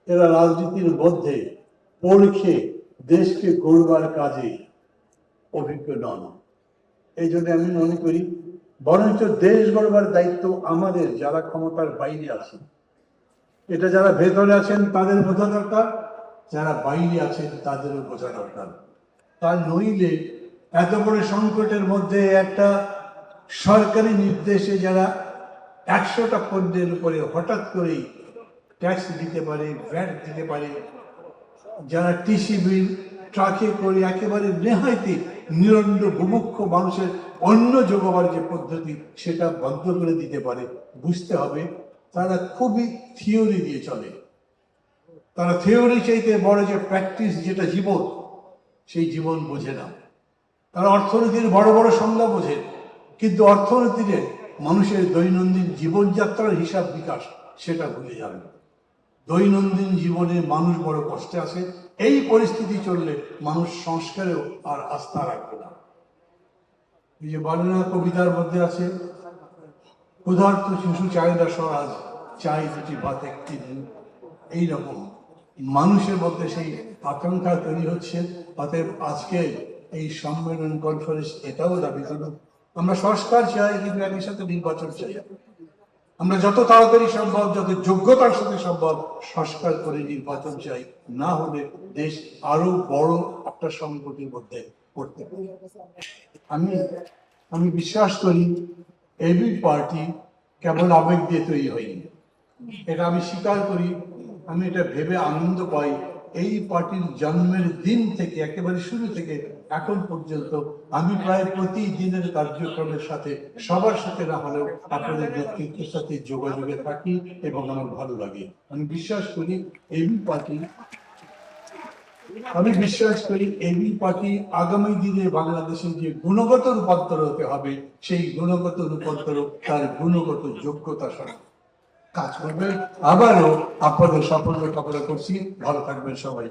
এরা রাজনীতির মধ্যে পরীক্ষে দেশকে গড়বার কাজে অভিজ্ঞ নন। এই জন্য আমি মনে করি বরঞ্চ দেশ গড়বার দায়িত্ব আমাদের, যারা ক্ষমতার বাইরে আছেন। এটা যারা ভেতরে আছেন তাদের বোঝা দরকার, যারা বাইরে আছেন তাদেরও বোঝা দরকার। তার নইলে এত বড় সংকটের মধ্যে একটা সরকারি নির্দেশে যারা 100টা পণ্যের উপরে হঠাৎ করেই ট্যাক্স দিতে পারে, ভ্যাট দিতে পারে, যারা টিসি বিল ট্রাকে করে একেবারে নেহাইতে নিরন্ন বুভুক্ষ মানুষের অন্য যোগাবার যে পদ্ধতি সেটা বন্ধ করে দিতে পারে, বুঝতে হবে তারা খুবই থিওরি দিয়ে চলে। তারা থিওরি চাইতে বড় যে প্র্যাকটিস, যেটা জীবন, সেই জীবন বোঝে না। তারা অর্থনীতির বড় বড় সংজ্ঞা বোঝে, কিন্তু অর্থনীতিতে মানুষের দৈনন্দিন জীবনযাত্রার হিসাব বিকাশ সেটা ভুলে যাবে। দৈনন্দিন জীবনে মানুষ বড় কষ্টে আছে। এই পরিস্থিতি চললে মানুষ সংস্কারেও আর আস্থা রাখবে না। এই যে বাংলা কবিতার মধ্যে আছে, ক্ষুধার্ত শিশু চায় না স্বরাজ, চাই দুটি ভাত একটি দিন। এইরকম মানুষের মধ্যে সেই আকাঙ্ক্ষা তৈরি হচ্ছে। অতএব আজকে এই সম্মেলন কনফারেন্স এটাও দাবি করল, আমরা সংস্কার চাই, কিন্তু একই সাথে নির্বাচন চাই। আমরা যত তাড়াতাড়ি সম্ভব, যত যোগ্যতার সাথে সম্ভব সংস্কার করে নির্বাচন চাই, না হলে দেশ আরো বড় একটা সংকটের মধ্যে পড়তে পারে। আমি বিশ্বাস করি এবি পার্টি কেবল আবেগ দিয়ে তৈরি হয়নি, এটা আমি স্বীকার করি। আমি এটা ভেবে আনন্দ পাই, এই পার্টির জন্মের দিন থেকে একেবারে শুরু থেকে এখন পর্যন্ত আমি প্রায় প্রতিদিনের কার্যক্রমের সাথে, সবার সাথে না হলেও আপনাদের নেতৃত্বের সাথে যোগাযোগে থাকি এবং আমার ভালো লাগে। আমি বিশ্বাস করি এবি পার্টি আগামী দিনে বাংলাদেশের যে গুণগত রূপান্তর হতে হবে, সেই গুণগত রূপান্তর তার গুণগত যোগ্যতার সাথে কাজ করবে। আবারও আপনাদের সাফল্য কামনা করছি। ভালো থাকবেন সবাই।